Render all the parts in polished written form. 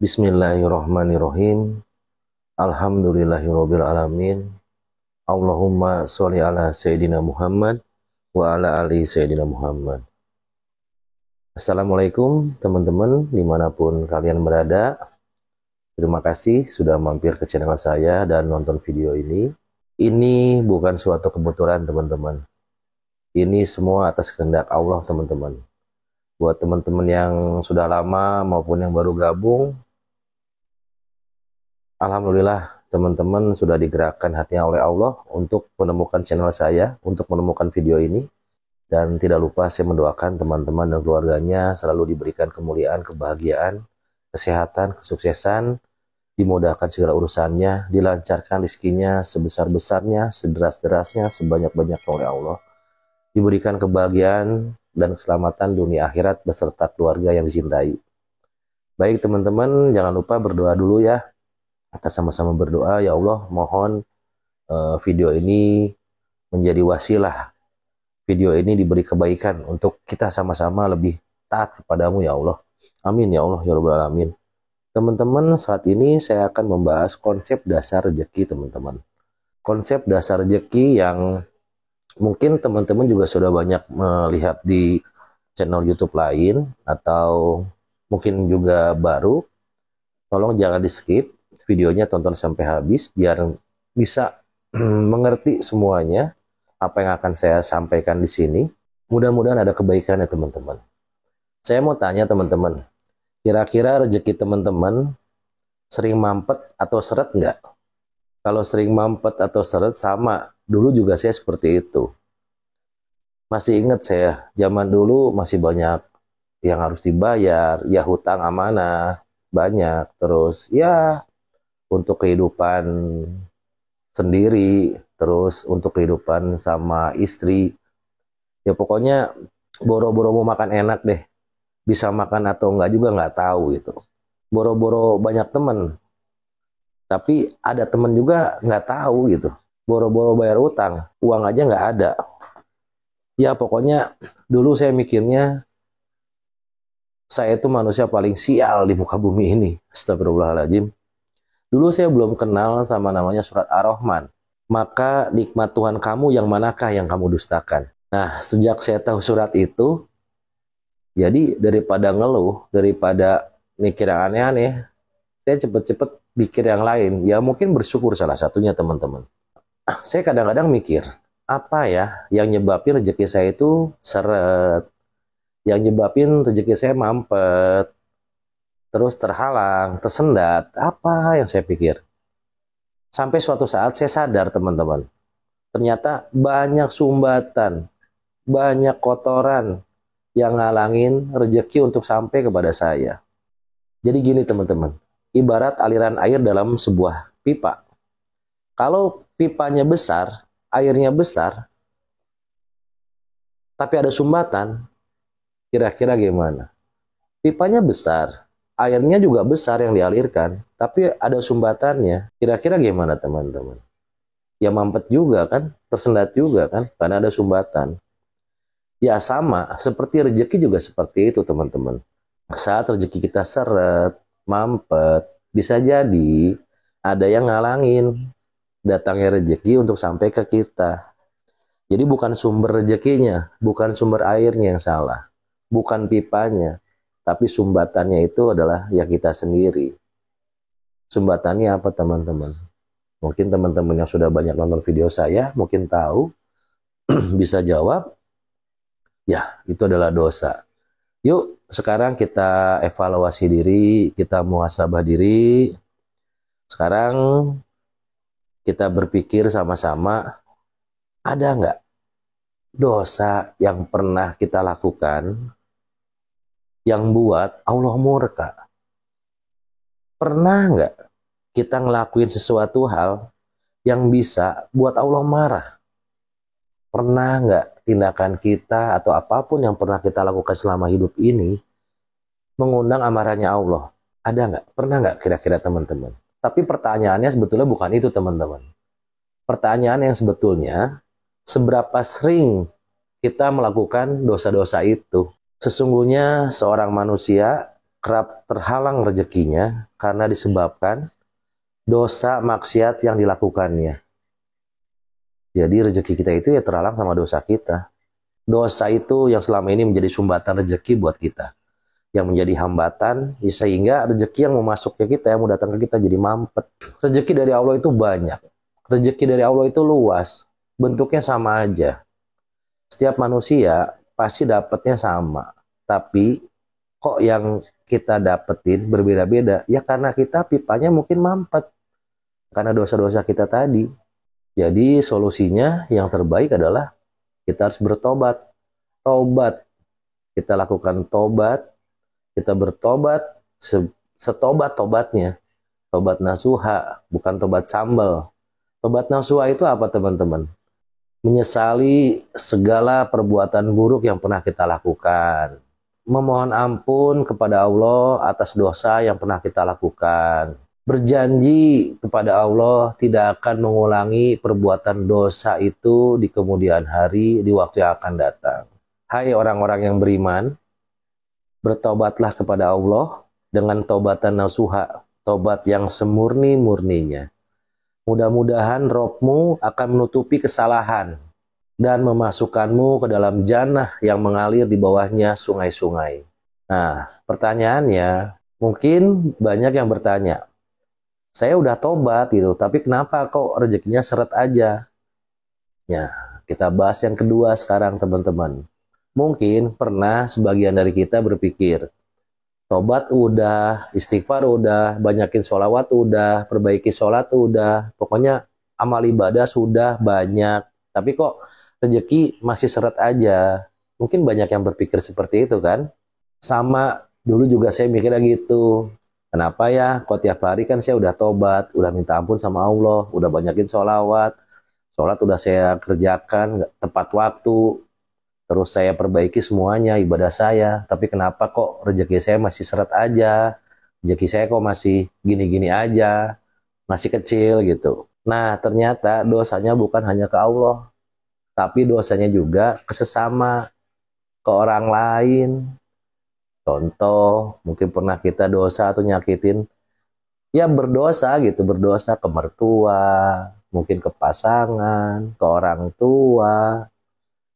Bismillahirrahmanirrahim. Alhamdulillahirabbil alamin. Allahumma sholli ala Sayyidina Muhammad wa ala ali Sayyidina Muhammad. Assalamualaikum teman-teman dimanapun kalian berada. Terima kasih sudah mampir ke channel saya dan nonton video ini. Ini bukan suatu kebetulan teman-teman. Ini semua atas kehendak Allah teman-teman. Buat teman-teman yang sudah lama maupun yang baru gabung, alhamdulillah teman-teman sudah digerakkan hatinya oleh Allah untuk menemukan channel saya, untuk menemukan video ini. Dan tidak lupa saya mendoakan teman-teman dan keluarganya selalu diberikan kemuliaan, kebahagiaan, kesehatan, kesuksesan, dimudahkan segala urusannya, dilancarkan rezekinya sebesar-besarnya, sederas-derasnya, sebanyak-banyaknya oleh Allah. Diberikan kebahagiaan dan keselamatan dunia akhirat beserta keluarga yang dicintai. Baik teman-teman, jangan lupa berdoa dulu ya. Kita sama-sama berdoa, ya Allah mohon video ini menjadi wasilah, video ini diberi kebaikan untuk kita sama-sama lebih taat kepadamu ya Allah. Amin ya Allah ya Rabbal Alamin. Teman-teman, saat ini saya akan membahas konsep dasar rezeki teman-teman. Konsep dasar rezeki yang mungkin teman-teman juga sudah banyak melihat di channel YouTube lain atau mungkin juga baru. Tolong jangan di skip videonya, tonton sampai habis biar bisa mengerti semuanya apa yang akan saya sampaikan di sini. Mudah-mudahan ada kebaikannya teman-teman. Saya mau tanya teman-teman, kira-kira rezeki teman-teman sering mampet atau seret nggak? Kalau sering mampet atau seret, sama dulu juga saya seperti itu. Masih ingat saya zaman dulu masih banyak yang harus dibayar, ya hutang amanah banyak, terus ya untuk kehidupan sendiri, terus untuk kehidupan sama istri. Ya pokoknya boro-boro mau makan enak deh. Bisa makan atau enggak juga nggak tahu gitu. Boro-boro banyak temen, tapi ada temen juga nggak tahu gitu. Boro-boro bayar utang, uang aja nggak ada. Ya pokoknya dulu saya mikirnya saya itu manusia paling sial di muka bumi ini. Astagfirullahaladzim. Dulu saya belum kenal sama namanya surat Ar-Rahman. Maka nikmat Tuhan kamu yang manakah yang kamu dustakan? Nah, sejak saya tahu surat itu, jadi daripada ngeluh, daripada mikir yang aneh-aneh, saya cepet-cepet mikir yang lain. Ya mungkin bersyukur salah satunya teman-teman. Saya kadang-kadang mikir, apa ya yang nyebabin rezeki saya itu seret? Yang nyebabin rezeki saya mampet? Terus terhalang, tersendat, apa yang saya pikir. Sampai suatu saat saya sadar teman-teman, ternyata banyak sumbatan, banyak kotoran yang ngalangin rezeki untuk sampai kepada saya. Jadi gini teman-teman, ibarat aliran air dalam sebuah pipa. Kalau pipanya besar, airnya besar, tapi ada sumbatan, kira-kira gimana? Pipanya besar, airnya juga besar yang dialirkan, tapi ada sumbatannya. Kira-kira gimana teman-teman? Ya mampet juga kan, tersendat juga kan, karena ada sumbatan. Ya sama, seperti rezeki juga seperti itu teman-teman. Saat rezeki kita seret, mampet, bisa jadi ada yang ngalangin datangnya rezeki untuk sampai ke kita. Jadi bukan sumber rezekinya, bukan sumber airnya yang salah, bukan pipanya. Tapi sumbatannya itu adalah ya kita sendiri. Sumbatannya apa teman-teman? Mungkin teman-teman yang sudah banyak nonton video saya mungkin tahu, bisa jawab, ya itu adalah dosa. Yuk sekarang kita evaluasi diri, kita muhasabah diri. Sekarang kita berpikir sama-sama, ada nggak dosa yang pernah kita lakukan yang buat Allah murka? Pernah nggak kita ngelakuin sesuatu hal yang bisa buat Allah marah? Pernah nggak tindakan kita atau apapun yang pernah kita lakukan selama hidup ini mengundang amarahnya Allah? Ada nggak? Pernah nggak kira-kira teman-teman? Tapi pertanyaannya sebetulnya bukan itu teman-teman. Pertanyaan yang sebetulnya, seberapa sering kita melakukan dosa-dosa itu? Sesungguhnya seorang manusia kerap terhalang rezekinya karena disebabkan dosa maksiat yang dilakukannya. Jadi rezeki kita itu ya terhalang sama dosa kita. Dosa itu yang selama ini menjadi sumbatan rezeki buat kita, yang menjadi hambatan sehingga rezeki yang mau masuk ke kita, yang mau datang ke kita jadi mampet. Rezeki dari Allah itu banyak. Rezeki dari Allah itu luas. Bentuknya sama aja. Setiap manusia pasti dapatnya sama. Tapi kok yang kita dapetin berbeda-beda? Ya karena kita pipanya mungkin mampet. Karena dosa-dosa kita tadi. Jadi solusinya yang terbaik adalah kita harus bertobat. Tobat. Kita lakukan tobat. Kita bertobat setobat-tobatnya. Tobat nasuha, bukan tobat sambal. Tobat nasuha itu apa teman-teman? Menyesali segala perbuatan buruk yang pernah kita lakukan. Memohon ampun kepada Allah atas dosa yang pernah kita lakukan. Berjanji kepada Allah tidak akan mengulangi perbuatan dosa itu di kemudian hari, di waktu yang akan datang. Hai orang-orang yang beriman, bertobatlah kepada Allah dengan tobatan nasuha, tobat yang semurni-murninya. Mudah-mudahan Robmu akan menutupi kesalahan dan memasukkanmu ke dalam jannah yang mengalir di bawahnya sungai-sungai. Nah, pertanyaannya, mungkin banyak yang bertanya, saya udah tobat gitu, tapi kenapa kok rezekinya seret aja? Ya, kita bahas yang kedua sekarang teman-teman. Mungkin pernah sebagian dari kita berpikir, tobat udah, istighfar udah, banyakin sholawat udah, perbaiki sholat udah, pokoknya amal ibadah sudah banyak, tapi kok rezeki masih seret aja. Mungkin banyak yang berpikir seperti itu kan. Sama dulu juga saya mikirnya gitu. Kenapa ya? Kok tiap hari kan saya udah tobat, udah minta ampun sama Allah, udah banyakin sholawat, sholat udah saya kerjakan tepat waktu, terus saya perbaiki semuanya ibadah saya. Tapi kenapa kok rezeki saya masih seret aja? Rezeki saya kok masih gini-gini aja, masih kecil gitu. Nah ternyata dosanya bukan hanya ke Allah, tapi dosanya juga ke sesama, ke orang lain. Contoh, mungkin pernah kita dosa atau nyakitin, ya berdosa gitu, berdosa ke mertua, mungkin ke pasangan, ke orang tua,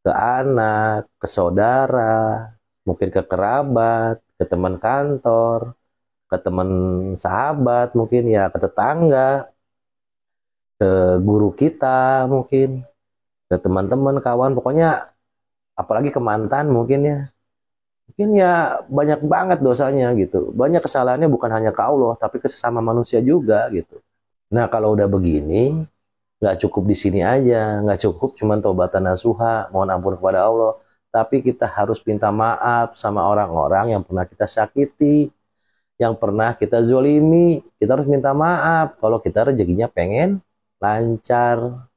ke anak, ke saudara, mungkin ke kerabat, ke teman kantor, ke teman sahabat, mungkin ya ke tetangga, ke guru kita mungkin, ke teman-teman, kawan, pokoknya apalagi ke mantan mungkin ya. Mungkin ya banyak banget dosanya gitu. Banyak kesalahannya bukan hanya ke Allah, tapi ke sesama manusia juga gitu. Nah kalau udah begini, nggak cukup di sini aja. Nggak cukup cuman taubatan nasuha, mohon ampun kepada Allah. Tapi kita harus minta maaf sama orang-orang yang pernah kita sakiti, yang pernah kita zolimi. Kita harus minta maaf kalau kita rezekinya pengen lancar.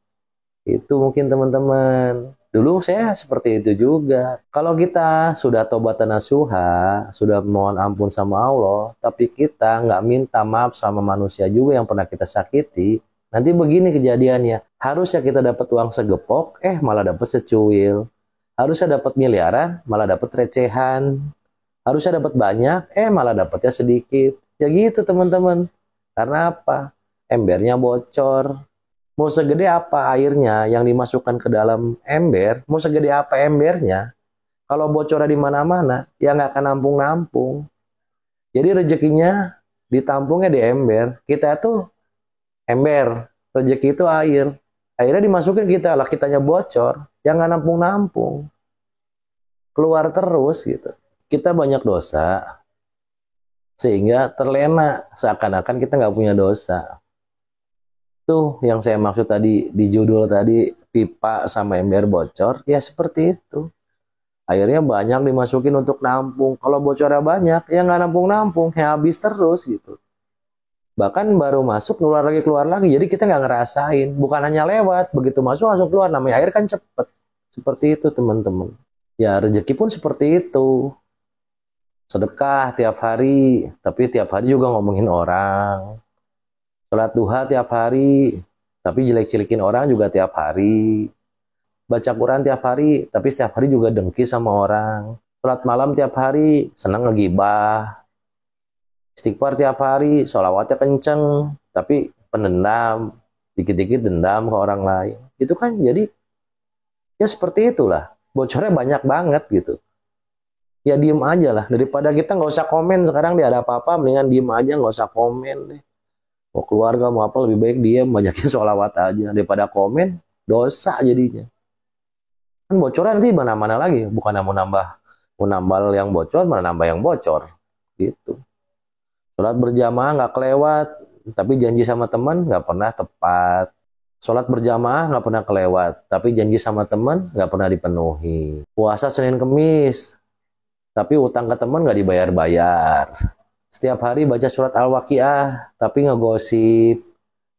Itu mungkin teman-teman. Dulu saya seperti itu juga. Kalau kita sudah taubatan nasuha, sudah mohon ampun sama Allah, tapi kita nggak minta maaf sama manusia juga yang pernah kita sakiti, nanti begini kejadiannya. Harusnya kita dapat uang segepok, malah dapat secuil. Harusnya dapat miliaran, malah dapat recehan. Harusnya dapat banyak, malah dapatnya sedikit. Ya gitu teman-teman. Karena apa? Embernya bocor. Mau segede apa airnya yang dimasukkan ke dalam ember, mau segede apa embernya, kalau bocornya di mana-mana, ya nggak akan nampung-nampung. Jadi rezekinya ditampungnya di ember. Kita tuh ember, rezeki itu air. Airnya dimasukin kita, lah kitanya bocor, ya nggak nampung-nampung. Keluar terus gitu. Kita banyak dosa, sehingga terlena, seakan-akan kita nggak punya dosa. Tuh yang saya maksud tadi di judul tadi, pipa sama ember bocor, ya seperti itu. Airnya banyak dimasukin untuk nampung. Kalau bocornya banyak, ya nggak nampung-nampung, ya habis terus gitu. Bahkan baru masuk, keluar lagi. Jadi kita nggak ngerasain. Bukan hanya lewat, begitu masuk langsung keluar. Namanya air kan cepet. Seperti itu teman-teman. Ya rezeki pun seperti itu. Sedekah tiap hari, tapi tiap hari juga ngomongin orang. Sholat duha tiap hari, tapi jelek-jelekin orang juga tiap hari. Baca Quran tiap hari, tapi setiap hari juga dengki sama orang. Sholat malam tiap hari, senang ngegibah. Istighfar tiap hari, sholawatnya kenceng, tapi pendendam, dikit-dikit dendam ke orang lain. Itu kan jadi, ya seperti itulah. Bocornya banyak banget gitu. Ya diem aja lah. Daripada kita nggak usah komen sekarang dia ada apa-apa, mendingan diem aja, nggak usah komen deh. Mau keluarga mau apa lebih baik diem, bajakin sholawat aja. Daripada komen, dosa jadinya. Kan bocoran nanti mana-mana lagi. Bukan mau nambah yang bocor, mana nambah yang bocor. Gitu. Sholat berjamaah nggak kelewat, tapi janji sama teman nggak pernah tepat. Sholat berjamaah nggak pernah kelewat, tapi janji sama teman nggak pernah dipenuhi. Puasa Senin Kemis, tapi utang ke teman nggak dibayar-bayar. Setiap hari baca surat Al-Waqiah, tapi ngegosip,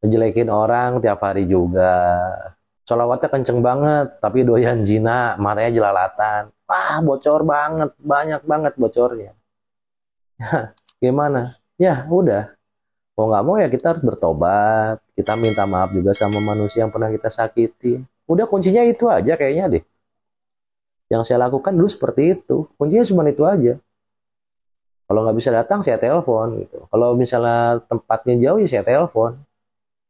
ngejelekin orang tiap hari juga. Sholawatnya kenceng banget, tapi doyan zina, matanya jelalatan. Wah, bocor banget, banyak banget bocornya. Gimana? Ya, udah. Mau nggak mau ya kita harus bertobat. Kita minta maaf juga sama manusia yang pernah kita sakiti. Udah kuncinya itu aja kayaknya deh. Yang saya lakukan dulu seperti itu. Kuncinya cuma itu aja. Kalau nggak bisa datang, saya telepon. Gitu. Kalau misalnya tempatnya jauh, ya saya telepon.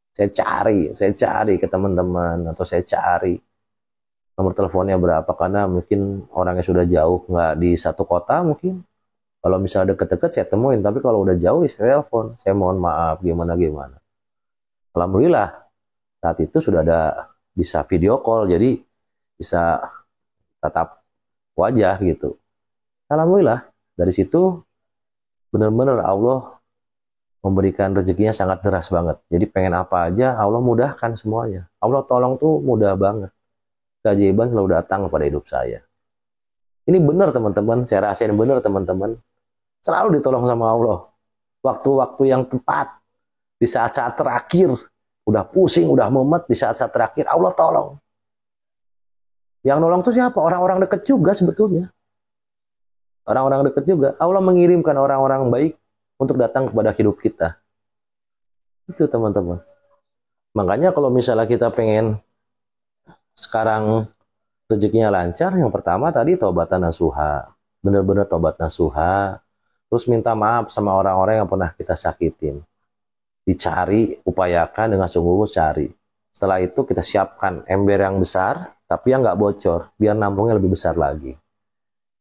Saya cari ke teman-teman. Atau saya cari nomor teleponnya berapa. Karena mungkin orangnya sudah jauh, nggak di satu kota mungkin. Kalau misalnya deket-deket saya temuin, tapi kalau udah jauh ya saya telepon. Saya mohon maaf, gimana-gimana. Alhamdulillah, saat itu sudah ada bisa video call, jadi bisa tatap wajah gitu. Alhamdulillah, dari situ benar-benar Allah memberikan rezekinya sangat deras banget. Jadi pengen apa aja, Allah mudahkan semuanya. Allah tolong tuh mudah banget. Keajaiban selalu datang kepada hidup saya. Ini benar teman-teman, saya rasain benar teman-teman. Selalu ditolong sama Allah. Waktu-waktu yang tepat. Di saat-saat terakhir. Udah pusing, udah mumet. Di saat-saat terakhir Allah tolong. Yang nolong itu siapa? Orang-orang dekat juga sebetulnya. Orang-orang dekat juga. Allah mengirimkan orang-orang baik untuk datang kepada hidup kita. Itu teman-teman. Makanya kalau misalnya kita pengen sekarang rezekinya lancar, yang pertama tadi taubatan nasuha. Benar-benar taubat nasuha. Terus minta maaf sama orang-orang yang pernah kita sakitin. Dicari, upayakan dengan sungguh-sungguh cari. Setelah itu kita siapkan ember yang besar, tapi yang nggak bocor, biar nampungnya lebih besar lagi.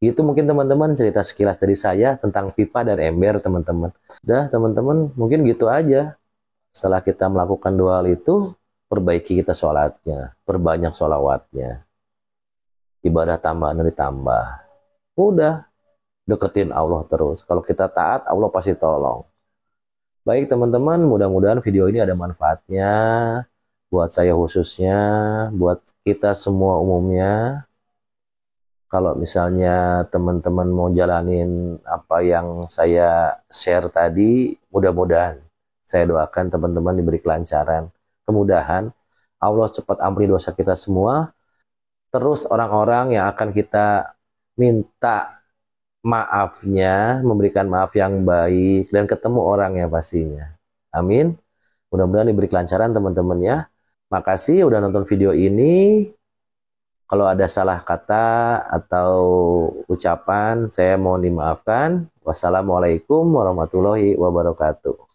Itu mungkin teman-teman cerita sekilas dari saya tentang pipa dan ember teman-teman. Udah teman-teman, mungkin gitu aja. Setelah kita melakukan dua hal itu, perbaiki kita sholatnya, perbanyak sholawatnya. Ibadah tambahan ditambah. Udah. Deketin Allah terus. Kalau kita taat, Allah pasti tolong. Baik teman-teman, mudah-mudahan video ini ada manfaatnya. Buat saya khususnya, buat kita semua umumnya. Kalau misalnya teman-teman mau jalanin apa yang saya share tadi, mudah-mudahan saya doakan teman-teman diberi kelancaran, kemudahan. Allah cepat ampuni dosa kita semua. Terus orang-orang yang akan kita minta maafnya, memberikan maaf yang baik, dan ketemu orangnya pastinya. Amin. Mudah-mudahan diberi kelancaran teman-teman ya. Makasih udah nonton video ini. Kalau ada salah kata atau ucapan, saya mohon dimaafkan. Wassalamualaikum warahmatullahi wabarakatuh.